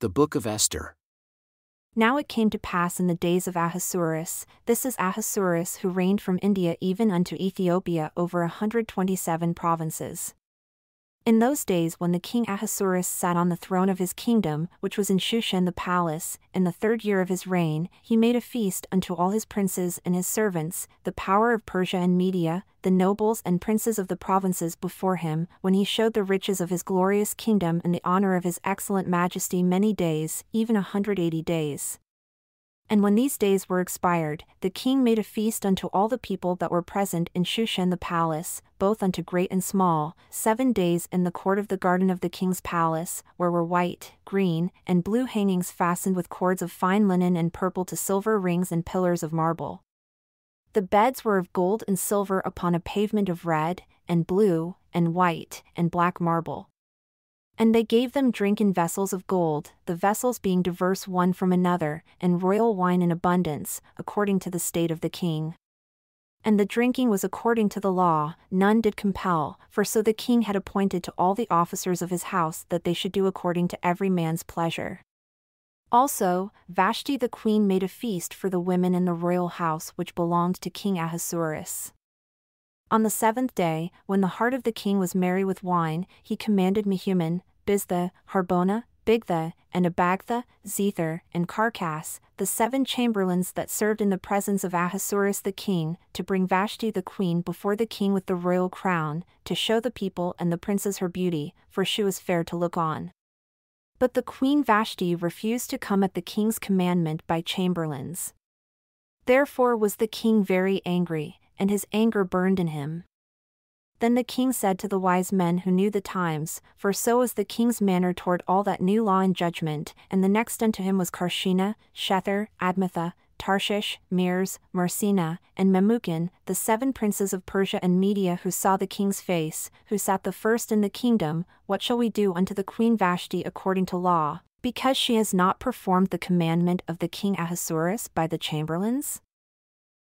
The Book of Esther. Now it came to pass in the days of Ahasuerus, this is Ahasuerus who reigned from India even unto Ethiopia over 127 provinces. In those days when the king Ahasuerus sat on the throne of his kingdom, which was in Shushan the palace, in the 3rd year of his reign, he made a feast unto all his princes and his servants, the power of Persia and Media, the nobles and princes of the provinces before him, when he showed the riches of his glorious kingdom and the honor of his excellent majesty many days, even 180 days. And when these days were expired, the king made a feast unto all the people that were present in Shushan the palace, both unto great and small, 7 days in the court of the garden of the king's palace, where were white, green, and blue hangings fastened with cords of fine linen and purple to silver rings and pillars of marble. The beds were of gold and silver upon a pavement of red, and blue, and white, and black marble. And they gave them drink in vessels of gold, the vessels being diverse one from another, and royal wine in abundance, according to the state of the king. And the drinking was according to the law, none did compel, for so the king had appointed to all the officers of his house that they should do according to every man's pleasure. Also, Vashti the queen made a feast for the women in the royal house which belonged to King Ahasuerus. On the 7th day, when the heart of the king was merry with wine, he commanded Mehuman, Biztha, Harbona, Bigtha, and Abagtha, Zethar, and Carcass, the 7 chamberlains that served in the presence of Ahasuerus the king, to bring Vashti the queen before the king with the royal crown, to show the people and the princes her beauty, for she was fair to look on. But the queen Vashti refused to come at the king's commandment by chamberlains. Therefore was the king very angry, and his anger burned in him. Then the king said to the wise men who knew the times, for so was the king's manner toward all that knew law and judgment, and the next unto him was Carshena, Shethar, Admatha, Tarshish, Meres, Marsena, and Memucan, the 7 princes of Persia and Media who saw the king's face, who sat the first in the kingdom, what shall we do unto the queen Vashti according to law, because she has not performed the commandment of the king Ahasuerus by the chamberlains?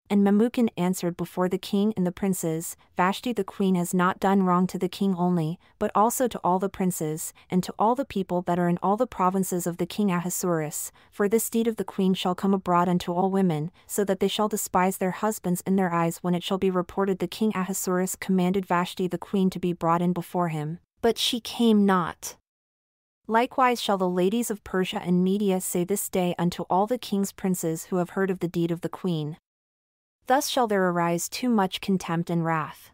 And Memucan answered before the king and the princes, Vashti the queen has not done wrong to the king only, but also to all the princes, and to all the people that are in all the provinces of the king Ahasuerus, for this deed of the queen shall come abroad unto all women, so that they shall despise their husbands in their eyes when it shall be reported the king Ahasuerus commanded Vashti the queen to be brought in before him, but she came not. Likewise shall the ladies of Persia and Media say this day unto all the king's princes who have heard of the deed of the queen. Thus shall there arise too much contempt and wrath.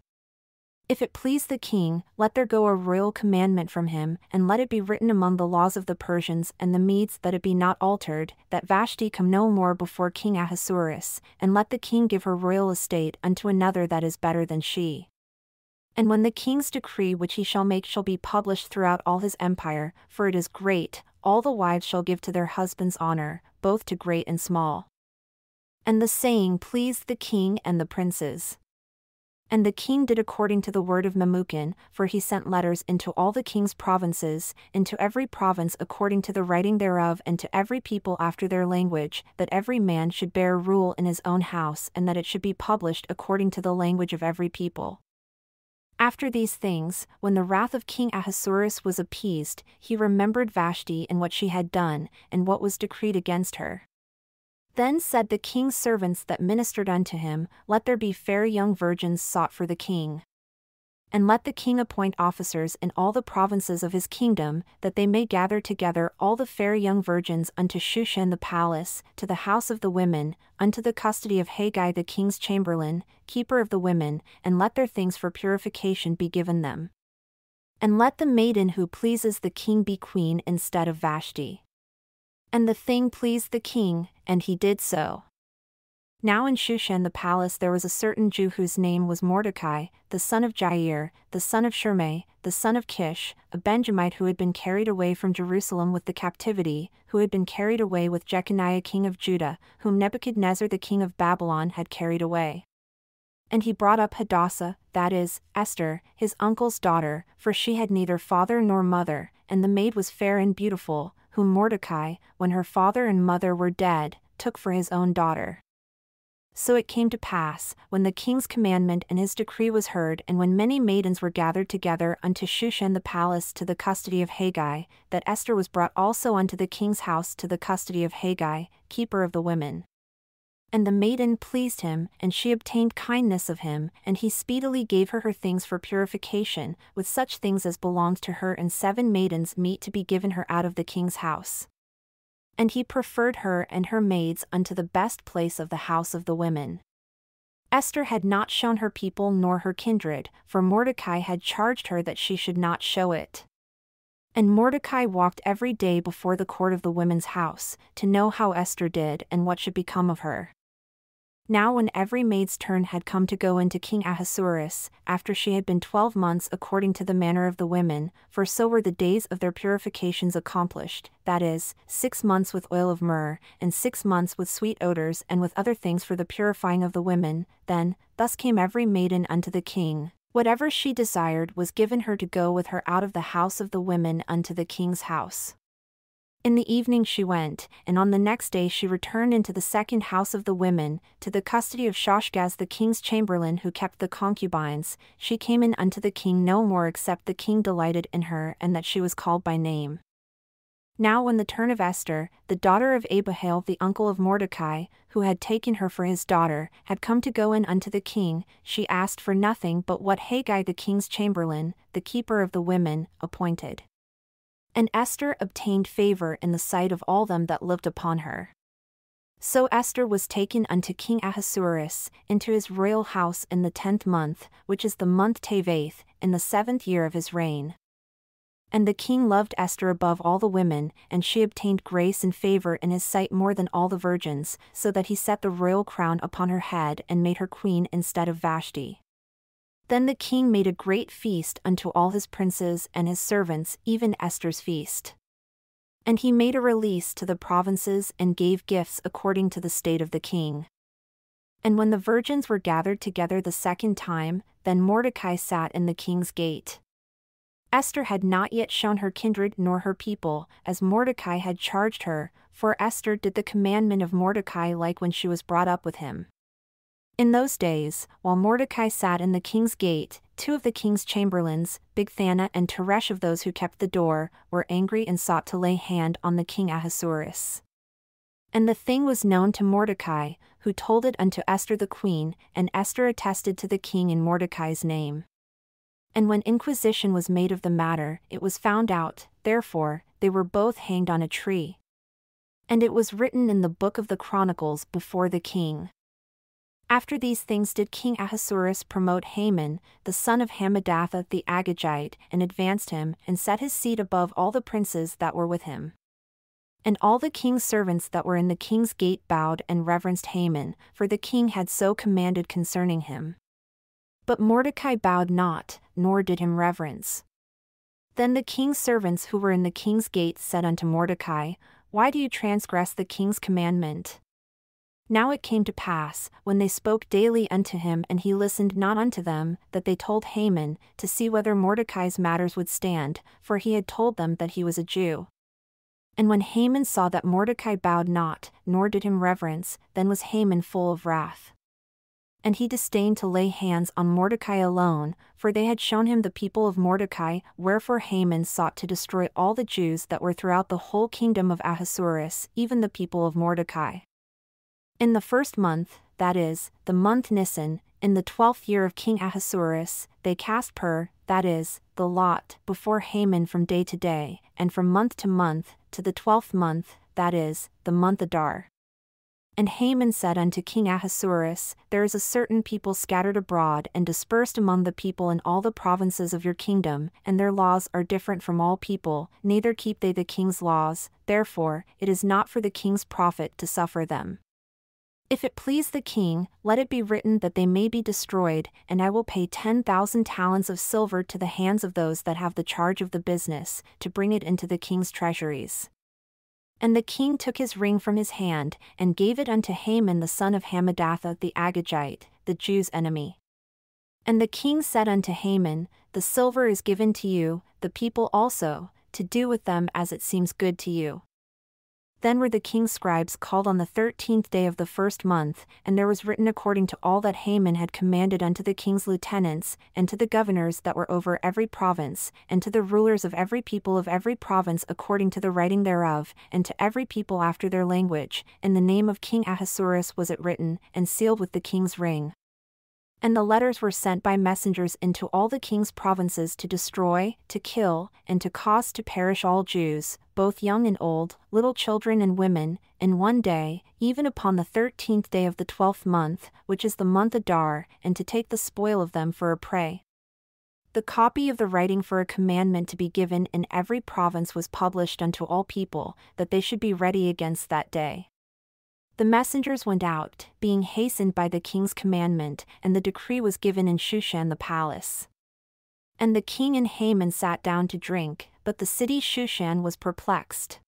If it please the king, let there go a royal commandment from him, and let it be written among the laws of the Persians and the Medes that it be not altered, that Vashti come no more before King Ahasuerus, and let the king give her royal estate unto another that is better than she. And when the king's decree which he shall make shall be published throughout all his empire, for it is great, all the wives shall give to their husbands honor, both to great and small. And the saying pleased the king and the princes. And the king did according to the word of Memucan, for he sent letters into all the king's provinces, into every province according to the writing thereof, and to every people after their language, that every man should bear rule in his own house, and that it should be published according to the language of every people. After these things, when the wrath of King Ahasuerus was appeased, he remembered Vashti and what she had done, and what was decreed against her. Then said the king's servants that ministered unto him, Let there be fair young virgins sought for the king. And let the king appoint officers in all the provinces of his kingdom, that they may gather together all the fair young virgins unto Shushan the palace, to the house of the women, unto the custody of Haggai the king's chamberlain, keeper of the women, and let their things for purification be given them. And let the maiden who pleases the king be queen instead of Vashti. And the thing pleased the king, and he did so. Now in Shushan the palace there was a certain Jew whose name was Mordecai, the son of Jair, the son of Shimei, the son of Kish, a Benjamite who had been carried away from Jerusalem with the captivity, who had been carried away with Jeconiah king of Judah, whom Nebuchadnezzar the king of Babylon had carried away. And he brought up Hadassah, that is, Esther, his uncle's daughter, for she had neither father nor mother, and the maid was fair and beautiful, whom Mordecai, when her father and mother were dead, took for his own daughter. So it came to pass, when the king's commandment and his decree was heard, and when many maidens were gathered together unto Shushan the palace to the custody of Haggai, that Esther was brought also unto the king's house to the custody of Haggai, keeper of the women. And the maiden pleased him, and she obtained kindness of him, and he speedily gave her things for purification, with such things as belonged to her, and 7 maidens meet to be given her out of the king's house. And he preferred her and her maids unto the best place of the house of the women. Esther had not shown her people nor her kindred, for Mordecai had charged her that she should not show it. And Mordecai walked every day before the court of the women's house, to know how Esther did and what should become of her. Now when every maid's turn had come to go into King Ahasuerus, after she had been 12 months according to the manner of the women, for so were the days of their purifications accomplished, that is, 6 months with oil of myrrh, and 6 months with sweet odors and with other things for the purifying of the women, then, thus came every maiden unto the king. Whatever she desired was given her to go with her out of the house of the women unto the king's house. In the evening she went, and on the next day she returned into the second house of the women, to the custody of Shoshgaz the king's chamberlain who kept the concubines. She came in unto the king no more, except the king delighted in her, and that she was called by name. Now when the turn of Esther, the daughter of Abihail the uncle of Mordecai, who had taken her for his daughter, had come to go in unto the king, she asked for nothing but what Haggai the king's chamberlain, the keeper of the women, appointed. And Esther obtained favor in the sight of all them that looked upon her. So Esther was taken unto King Ahasuerus, into his royal house in the 10th month, which is the month Tevath, in the 7th year of his reign. And the king loved Esther above all the women, and she obtained grace and favor in his sight more than all the virgins, so that he set the royal crown upon her head and made her queen instead of Vashti. Then the king made a great feast unto all his princes and his servants, even Esther's feast. And he made a release to the provinces and gave gifts according to the state of the king. And when the virgins were gathered together the second time, then Mordecai sat in the king's gate. Esther had not yet shown her kindred nor her people, as Mordecai had charged her, for Esther did the commandment of Mordecai like when she was brought up with him. In those days, while Mordecai sat in the king's gate, 2 of the king's chamberlains, Bigthana and Teresh of those who kept the door, were angry and sought to lay hand on the king Ahasuerus. And the thing was known to Mordecai, who told it unto Esther the queen, and Esther attested to the king in Mordecai's name. And when inquisition was made of the matter, it was found out, therefore, they were both hanged on a tree. And it was written in the book of the Chronicles before the king. After these things did King Ahasuerus promote Haman, the son of Hammedatha the Agagite, and advanced him, and set his seat above all the princes that were with him. And all the king's servants that were in the king's gate bowed and reverenced Haman, for the king had so commanded concerning him. But Mordecai bowed not, nor did him reverence. Then the king's servants who were in the king's gate said unto Mordecai, Why do you transgress the king's commandment? Now it came to pass, when they spoke daily unto him and he listened not unto them, that they told Haman, to see whether Mordecai's matters would stand, for he had told them that he was a Jew. And when Haman saw that Mordecai bowed not, nor did him reverence, then was Haman full of wrath. And he disdained to lay hands on Mordecai alone, for they had shown him the people of Mordecai, wherefore Haman sought to destroy all the Jews that were throughout the whole kingdom of Ahasuerus, even the people of Mordecai. In the 1st month, that is, the month Nisan, in the 12th year of King Ahasuerus, they cast pur, that is, the lot, before Haman from day to day, and from month to month, to the 12th month, that is, the month Adar. And Haman said unto King Ahasuerus, There is a certain people scattered abroad and dispersed among the people in all the provinces of your kingdom, and their laws are different from all people, neither keep they the king's laws, therefore, it is not for the king's profit to suffer them. If it please the king, let it be written that they may be destroyed, and I will pay 10,000 talents of silver to the hands of those that have the charge of the business, to bring it into the king's treasuries. And the king took his ring from his hand, and gave it unto Haman the son of Hammedatha the Agagite, the Jews' enemy. And the king said unto Haman, The silver is given to you, the people also, to do with them as it seems good to you. Then were the king's scribes called on the 13th day of the first month, and there was written according to all that Haman had commanded unto the king's lieutenants, and to the governors that were over every province, and to the rulers of every people of every province according to the writing thereof, and to every people after their language. In the name of King Ahasuerus was it written, and sealed with the king's ring. And the letters were sent by messengers into all the king's provinces to destroy, to kill, and to cause to perish all Jews, both young and old, little children and women, in one day, even upon the 13th day of the 12th month, which is the month Adar, and to take the spoil of them for a prey. The copy of the writing for a commandment to be given in every province was published unto all people, that they should be ready against that day. The messengers went out, being hastened by the king's commandment, and the decree was given in Shushan the palace. And the king and Haman sat down to drink, but the city Shushan was perplexed.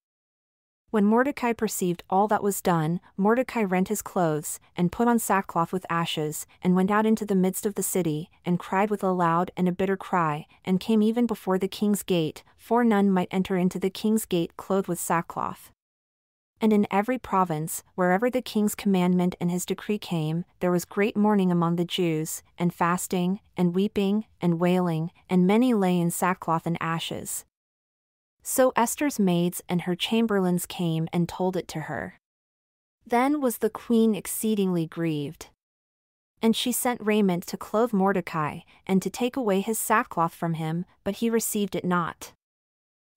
When Mordecai perceived all that was done, Mordecai rent his clothes, and put on sackcloth with ashes, and went out into the midst of the city, and cried with a loud and a bitter cry, and came even before the king's gate, for none might enter into the king's gate clothed with sackcloth. And in every province, wherever the king's commandment and his decree came, there was great mourning among the Jews, and fasting, and weeping, and wailing, and many lay in sackcloth and ashes. So Esther's maids and her chamberlains came and told it to her. Then was the queen exceedingly grieved. And she sent raiment to clothe Mordecai, and to take away his sackcloth from him, but he received it not.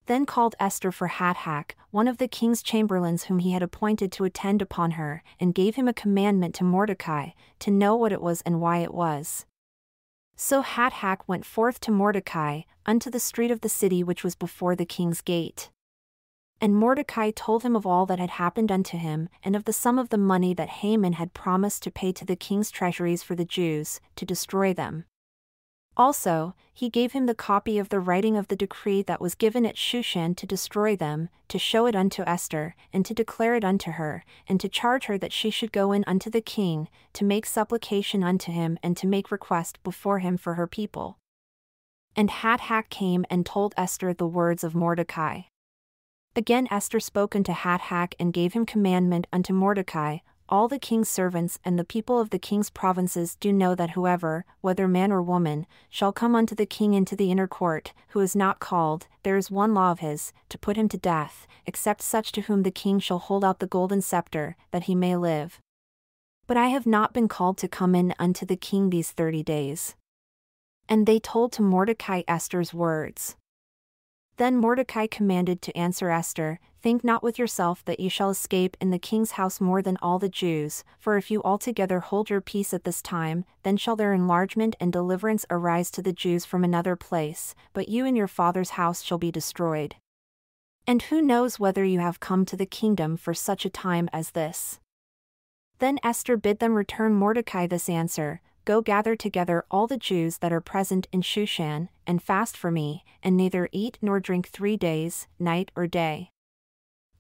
Then called Esther for Hathach, one of the king's chamberlains whom he had appointed to attend upon her, and gave him a commandment to Mordecai, to know what it was and why it was. So Hathach went forth to Mordecai, unto the street of the city which was before the king's gate. And Mordecai told him of all that had happened unto him, and of the sum of the money that Haman had promised to pay to the king's treasuries for the Jews, to destroy them. Also, he gave him the copy of the writing of the decree that was given at Shushan to destroy them, to show it unto Esther, and to declare it unto her, and to charge her that she should go in unto the king, to make supplication unto him and to make request before him for her people. And Hathach came and told Esther the words of Mordecai. Again Esther spoke unto Hathach and gave him commandment unto Mordecai, all the king's servants and the people of the king's provinces do know that whoever, whether man or woman, shall come unto the king into the inner court, who is not called, there is one law of his, to put him to death, except such to whom the king shall hold out the golden scepter, that he may live. But I have not been called to come in unto the king these 30 days. And they told to Mordecai Esther's words. Then Mordecai commanded to answer Esther, Think not with yourself that ye shall escape in the king's house more than all the Jews, for if you altogether hold your peace at this time, then shall their enlargement and deliverance arise to the Jews from another place, but you and your father's house shall be destroyed. And who knows whether you have come to the kingdom for such a time as this? Then Esther bid them return Mordecai this answer, Go gather together all the Jews that are present in Shushan, and fast for me, and neither eat nor drink 3 days, night or day.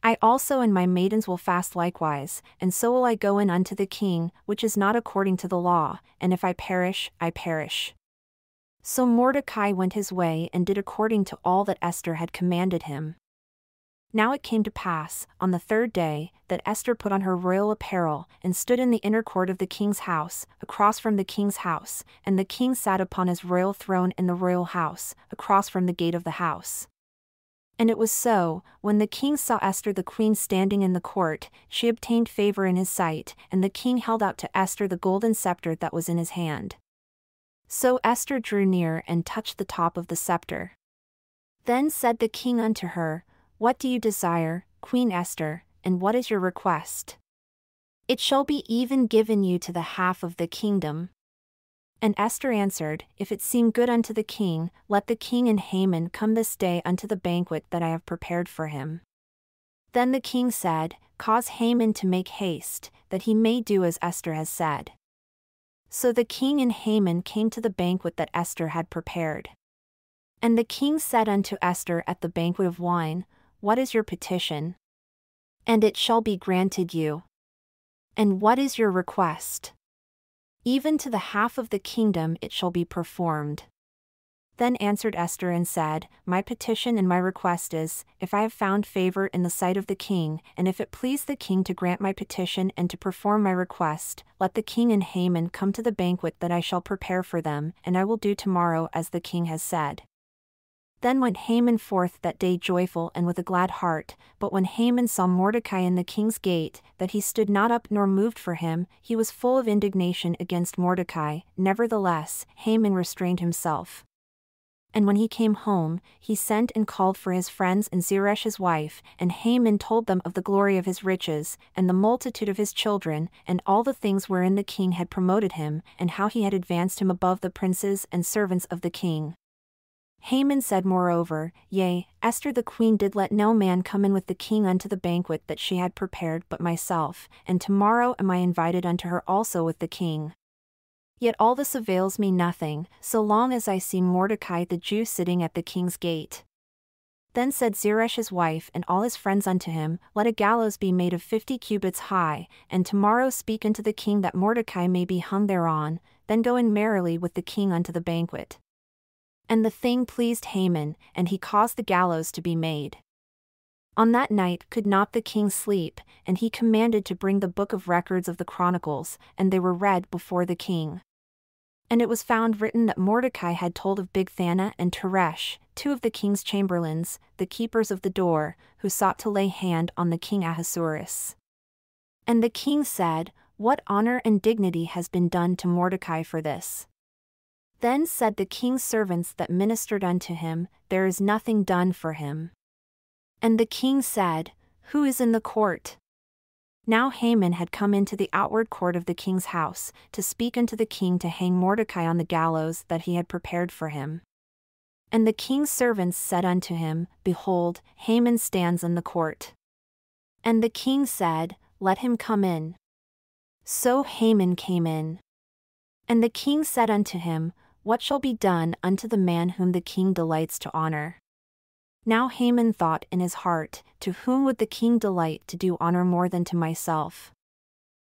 I also and my maidens will fast likewise, and so will I go in unto the king, which is not according to the law, and if I perish, I perish. So Mordecai went his way and did according to all that Esther had commanded him. Now it came to pass, on the 3rd day, that Esther put on her royal apparel, and stood in the inner court of the king's house, across from the king's house, and the king sat upon his royal throne in the royal house, across from the gate of the house. And it was so, when the king saw Esther the queen standing in the court, she obtained favor in his sight, and the king held out to Esther the golden scepter that was in his hand. So Esther drew near and touched the top of the scepter. Then said the king unto her, What do you desire, Queen Esther, and what is your request? It shall be even given you to the half of the kingdom. And Esther answered, If it seem good unto the king, let the king and Haman come this day unto the banquet that I have prepared for him. Then the king said, Cause Haman to make haste, that he may do as Esther has said. So the king and Haman came to the banquet that Esther had prepared. And the king said unto Esther at the banquet of wine, What is your petition? And it shall be granted you. And what is your request? Even to the half of the kingdom it shall be performed. Then answered Esther and said, My petition and my request is, if I have found favor in the sight of the king, and if it please the king to grant my petition and to perform my request, let the king and Haman come to the banquet that I shall prepare for them, and I will do tomorrow as the king has said. Then went Haman forth that day joyful and with a glad heart, but when Haman saw Mordecai in the king's gate, that he stood not up nor moved for him, he was full of indignation against Mordecai. Nevertheless, Haman restrained himself. And when he came home, he sent and called for his friends and Zeresh his wife, and Haman told them of the glory of his riches, and the multitude of his children, and all the things wherein the king had promoted him, and how he had advanced him above the princes and servants of the king. Haman said moreover, Yea, Esther the queen did let no man come in with the king unto the banquet that she had prepared but myself, and tomorrow am I invited unto her also with the king. Yet all this avails me nothing, so long as I see Mordecai the Jew sitting at the king's gate. Then said Zeresh his wife and all his friends unto him, Let a gallows be made of 50 cubits high, and tomorrow speak unto the king that Mordecai may be hung thereon, then go in merrily with the king unto the banquet. And the thing pleased Haman, and he caused the gallows to be made. On that night could not the king sleep, and he commanded to bring the book of records of the chronicles, and they were read before the king. And it was found written that Mordecai had told of Bigthana and Teresh, two of the king's chamberlains, the keepers of the door, who sought to lay hand on the king Ahasuerus. And the king said, What honor and dignity has been done to Mordecai for this? Then said the king's servants that ministered unto him, There is nothing done for him. And the king said, Who is in the court? Now Haman had come into the outward court of the king's house, to speak unto the king to hang Mordecai on the gallows that he had prepared for him. And the king's servants said unto him, Behold, Haman stands in the court. And the king said, Let him come in. So Haman came in. And the king said unto him, What shall be done unto the man whom the king delights to honor? Now Haman thought in his heart, To whom would the king delight to do honor more than to myself?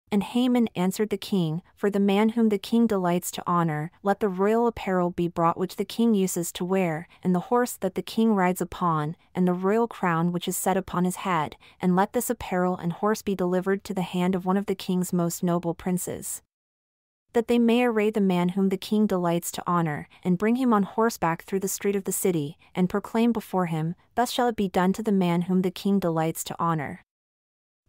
And Haman answered the king, For the man whom the king delights to honor, let the royal apparel be brought which the king uses to wear, and the horse that the king rides upon, and the royal crown which is set upon his head, and let this apparel and horse be delivered to the hand of one of the king's most noble princes, that they may array the man whom the king delights to honor, and bring him on horseback through the street of the city, and proclaim before him, Thus shall it be done to the man whom the king delights to honor.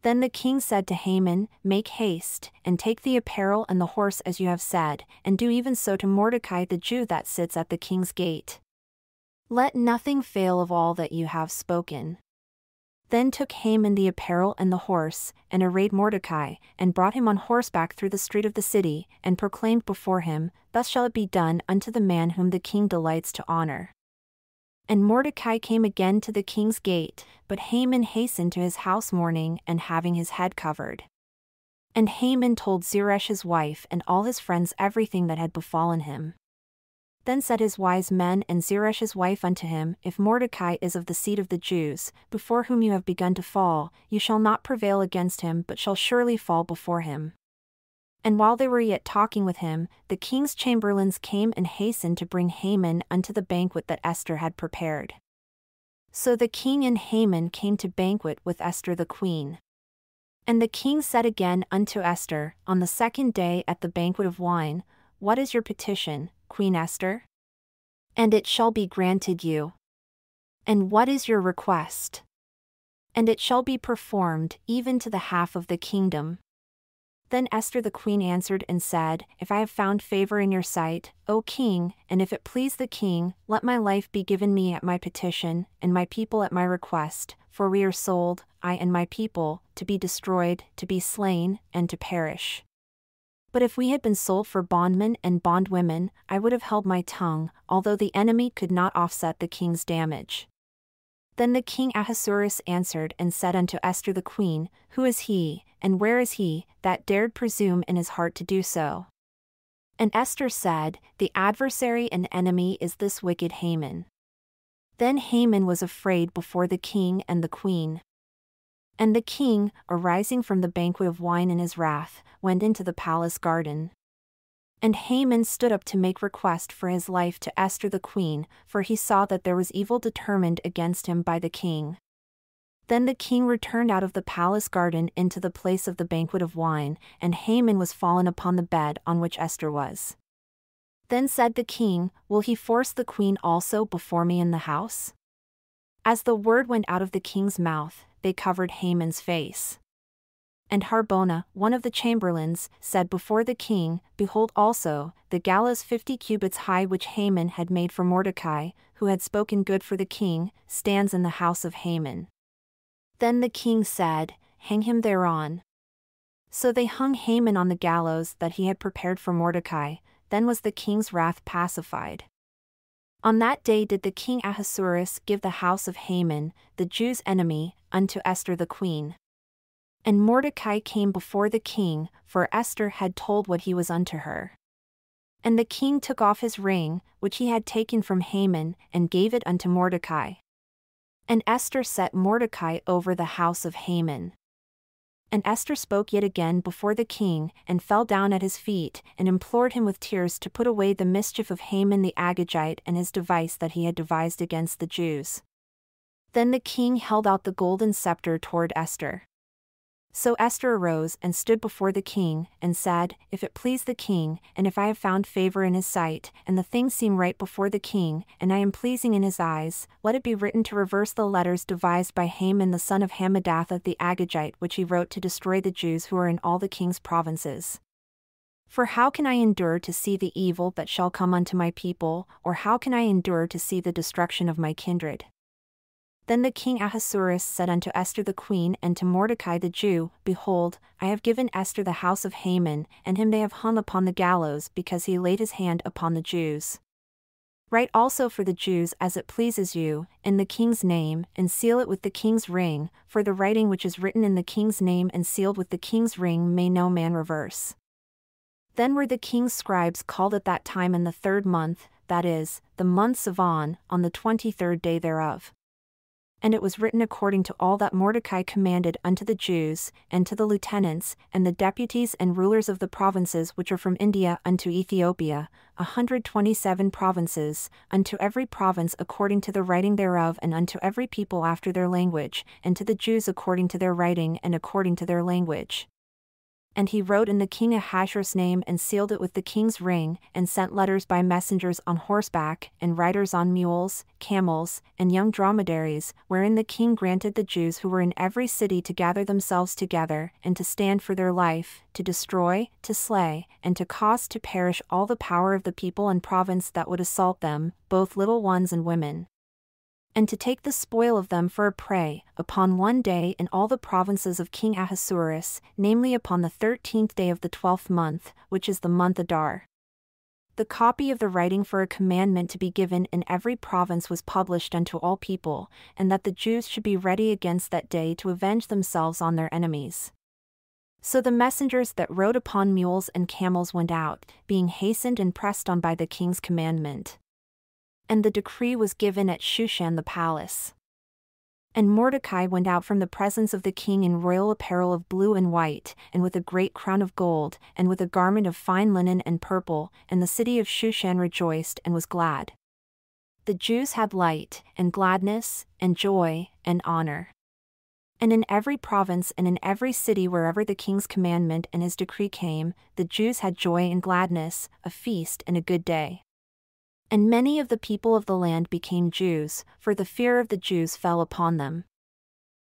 Then the king said to Haman, Make haste, and take the apparel and the horse as you have said, and do even so to Mordecai the Jew that sits at the king's gate. Let nothing fail of all that you have spoken. Then took Haman the apparel and the horse, and arrayed Mordecai, and brought him on horseback through the street of the city, and proclaimed before him, Thus shall it be done unto the man whom the king delights to honor. And Mordecai came again to the king's gate, but Haman hastened to his house mourning and having his head covered. And Haman told Zeresh his wife and all his friends everything that had befallen him. Then said his wise men and Zeresh his wife unto him, If Mordecai is of the seed of the Jews, before whom you have begun to fall, you shall not prevail against him but shall surely fall before him. And while they were yet talking with him, the king's chamberlains came and hastened to bring Haman unto the banquet that Esther had prepared. So the king and Haman came to banquet with Esther the queen. And the king said again unto Esther, on the second day at the banquet of wine, What is your petition, Queen Esther? And it shall be granted you. And what is your request? And it shall be performed, even to the half of the kingdom. Then Esther the queen answered and said, If I have found favor in your sight, O king, and if it please the king, let my life be given me at my petition, and my people at my request, for we are sold, I and my people, to be destroyed, to be slain, and to perish. But if we had been sold for bondmen and bondwomen, I would have held my tongue, although the enemy could not offset the king's damage. Then the king Ahasuerus answered and said unto Esther the queen, Who is he, and where is he, that dared presume in his heart to do so? And Esther said, The adversary and enemy is this wicked Haman. Then Haman was afraid before the king and the queen. And the king, arising from the banquet of wine in his wrath, went into the palace garden. And Haman stood up to make request for his life to Esther the queen, for he saw that there was evil determined against him by the king. Then the king returned out of the palace garden into the place of the banquet of wine, and Haman was fallen upon the bed on which Esther was. Then said the king, "Will he force the queen also before me in the house?" As the word went out of the king's mouth, they covered Haman's face. And Harbona, one of the chamberlains, said before the king, "Behold also, the gallows 50 cubits high which Haman had made for Mordecai, who had spoken good for the king, stands in the house of Haman." Then the king said, "Hang him thereon." So they hung Haman on the gallows that he had prepared for Mordecai. Then was the king's wrath pacified. On that day did the king Ahasuerus give the house of Haman, the Jews' enemy, unto Esther the queen. And Mordecai came before the king, for Esther had told what he was unto her. And the king took off his ring, which he had taken from Haman, and gave it unto Mordecai. And Esther set Mordecai over the house of Haman. And Esther spoke yet again before the king, and fell down at his feet, and implored him with tears to put away the mischief of Haman the Agagite and his device that he had devised against the Jews. Then the king held out the golden scepter toward Esther. So Esther arose and stood before the king, and said, "If it please the king, and if I have found favor in his sight, and the things seem right before the king, and I am pleasing in his eyes, let it be written to reverse the letters devised by Haman the son of Hammedatha the Agagite which he wrote to destroy the Jews who are in all the king's provinces. For how can I endure to see the evil that shall come unto my people, or how can I endure to see the destruction of my kindred?" Then the king Ahasuerus said unto Esther the queen and to Mordecai the Jew, "Behold, I have given Esther the house of Haman, and him they have hung upon the gallows because he laid his hand upon the Jews. Write also for the Jews as it pleases you, in the king's name, and seal it with the king's ring, for the writing which is written in the king's name and sealed with the king's ring may no man reverse." Then were the king's scribes called at that time in the 3rd month, that is, the month Sivan, on the 23rd day thereof. And it was written according to all that Mordecai commanded unto the Jews, and to the lieutenants, and the deputies and rulers of the provinces which are from India unto Ethiopia, 127 provinces, unto every province according to the writing thereof, and unto every people after their language, and to the Jews according to their writing and according to their language. And he wrote in the king Ahasuerus' name and sealed it with the king's ring, and sent letters by messengers on horseback, and riders on mules, camels, and young dromedaries, wherein the king granted the Jews who were in every city to gather themselves together, and to stand for their life, to destroy, to slay, and to cause to perish all the power of the people and province that would assault them, both little ones and women. And to take the spoil of them for a prey, upon one day in all the provinces of King Ahasuerus, namely upon the 13th day of the 12th month, which is the month Adar. The copy of the writing for a commandment to be given in every province was published unto all people, and that the Jews should be ready against that day to avenge themselves on their enemies. So the messengers that rode upon mules and camels went out, being hastened and pressed on by the king's commandment. And the decree was given at Shushan the palace. And Mordecai went out from the presence of the king in royal apparel of blue and white, and with a great crown of gold, and with a garment of fine linen and purple, and the city of Shushan rejoiced and was glad. The Jews had light, and gladness, and joy, and honor. And in every province and in every city wherever the king's commandment and his decree came, the Jews had joy and gladness, a feast and a good day. And many of the people of the land became Jews, for the fear of the Jews fell upon them.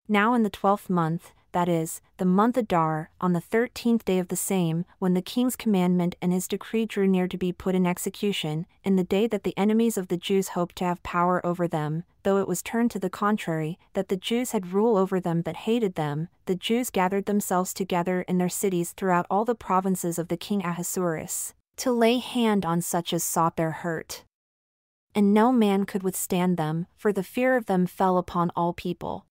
Now in the 12th month, that is, the month Adar, on the 13th day of the same, when the king's commandment and his decree drew near to be put in execution, in the day that the enemies of the Jews hoped to have power over them, though it was turned to the contrary, that the Jews had rule over them that hated them, the Jews gathered themselves together in their cities throughout all the provinces of the king Ahasuerus, to lay hand on such as sought their hurt. And no man could withstand them, for the fear of them fell upon all people.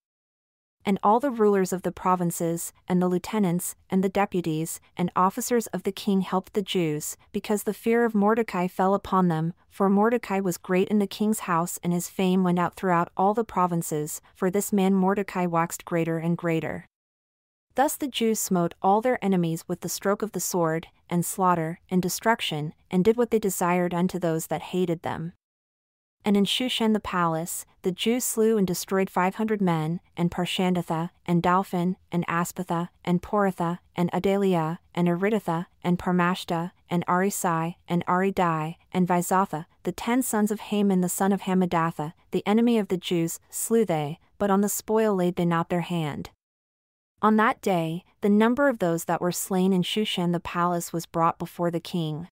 And all the rulers of the provinces, and the lieutenants, and the deputies, and officers of the king helped the Jews, because the fear of Mordecai fell upon them, for Mordecai was great in the king's house and his fame went out throughout all the provinces, for this man Mordecai waxed greater and greater. Thus the Jews smote all their enemies with the stroke of the sword, and slaughter, and destruction, and did what they desired unto those that hated them. And in Shushan the palace, the Jews slew and destroyed 500 men, and Parshandatha, and Dalphin, and Aspatha, and Poratha, and Adalia, and Aridatha, and Parmashta, and Arisai, and Aridai, and Vizatha, the 10 sons of Haman the son of Hammedatha, the enemy of the Jews, slew they, but on the spoil laid they not their hand. On that day, the number of those that were slain in Shushan the palace was brought before the king.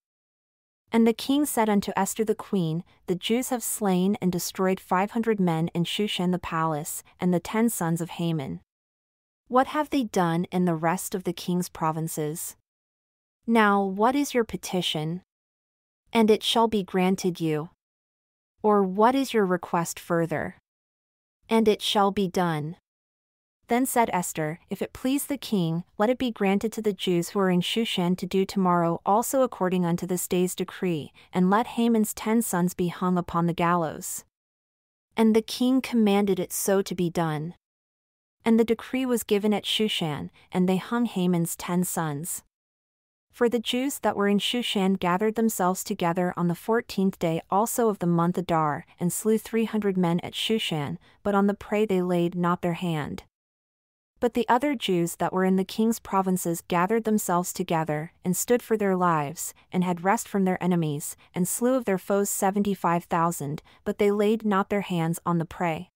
And the king said unto Esther the queen, The Jews have slain and destroyed 500 men in Shushan the palace, and the 10 sons of Haman. What have they done in the rest of the king's provinces? Now what is your petition? And it shall be granted you. Or what is your request further? And it shall be done. Then said Esther, If it please the king, let it be granted to the Jews who are in Shushan to do tomorrow also according unto this day's decree, and let Haman's 10 sons be hung upon the gallows. And the king commanded it so to be done. And the decree was given at Shushan, and they hung Haman's 10 sons. For the Jews that were in Shushan gathered themselves together on the 14th day also of the month Adar, and slew 300 men at Shushan, but on the prey they laid not their hand. But the other Jews that were in the king's provinces gathered themselves together, and stood for their lives, and had rest from their enemies, and slew of their foes 75,000, but they laid not their hands on the prey.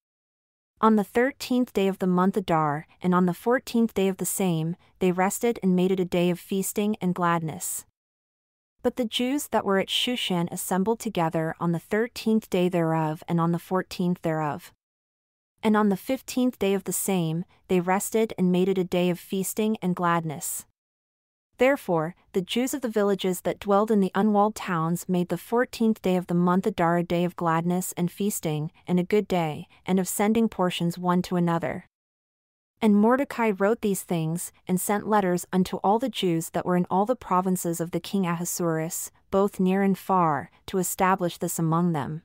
On the 13th day of the month Adar, and on the 14th day of the same, they rested and made it a day of feasting and gladness. But the Jews that were at Shushan assembled together on the 13th day thereof and on the 14th thereof. And on the 15th day of the same, they rested and made it a day of feasting and gladness. Therefore, the Jews of the villages that dwelled in the unwalled towns made the 14th day of the month Adar a day of gladness and feasting, and a good day, and of sending portions one to another. And Mordecai wrote these things, and sent letters unto all the Jews that were in all the provinces of the king Ahasuerus, both near and far, to establish this among them,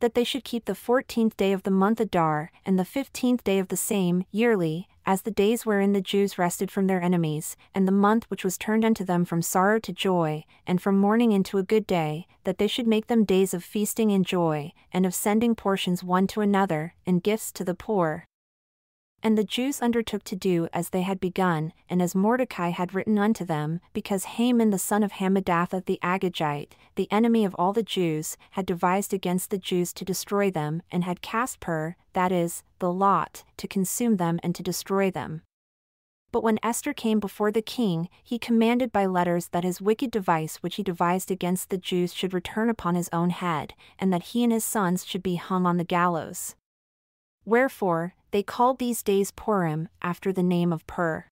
that they should keep the 14th day of the month Adar, and the 15th day of the same, yearly, as the days wherein the Jews rested from their enemies, and the month which was turned unto them from sorrow to joy, and from mourning into a good day, that they should make them days of feasting and joy, and of sending portions one to another, and gifts to the poor. And the Jews undertook to do as they had begun, and as Mordecai had written unto them, because Haman the son of Hammedatha the Agagite, the enemy of all the Jews, had devised against the Jews to destroy them, and had cast that is, the lot, to consume them and to destroy them. But when Esther came before the king, he commanded by letters that his wicked device which he devised against the Jews should return upon his own head, and that he and his sons should be hung on the gallows. Wherefore, they called these days Purim, after the name of Pur.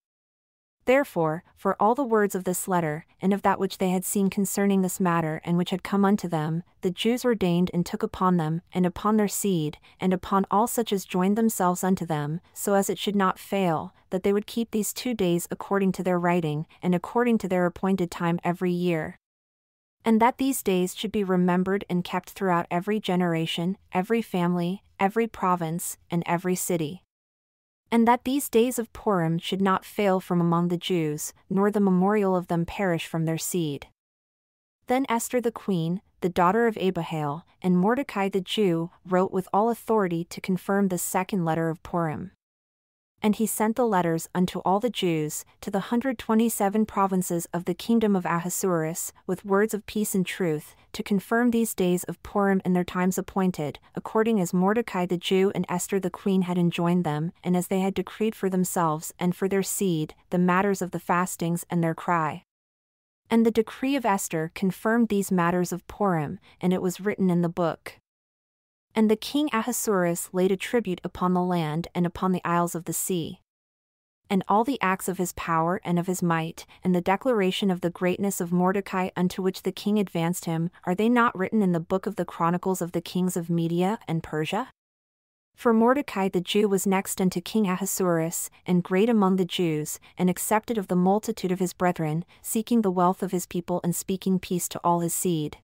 Therefore, for all the words of this letter, and of that which they had seen concerning this matter and which had come unto them, the Jews ordained and took upon them, and upon their seed, and upon all such as joined themselves unto them, so as it should not fail, that they would keep these 2 days according to their writing, and according to their appointed time every year. And that these days should be remembered and kept throughout every generation, every family, every province, and every city. And that these days of Purim should not fail from among the Jews, nor the memorial of them perish from their seed. Then Esther the queen, the daughter of Abihail, and Mordecai the Jew, wrote with all authority to confirm the second letter of Purim. And he sent the letters unto all the Jews, to the 127 provinces of the kingdom of Ahasuerus, with words of peace and truth, to confirm these days of Purim in their times appointed, according as Mordecai the Jew and Esther the queen had enjoined them, and as they had decreed for themselves and for their seed, the matters of the fastings and their cry. And the decree of Esther confirmed these matters of Purim, and it was written in the book. And the king Ahasuerus laid a tribute upon the land and upon the isles of the sea. And all the acts of his power and of his might, and the declaration of the greatness of Mordecai unto which the king advanced him, are they not written in the book of the chronicles of the kings of Media and Persia? For Mordecai the Jew was next unto King Ahasuerus, and great among the Jews, and accepted of the multitude of his brethren, seeking the wealth of his people and speaking peace to all his seed.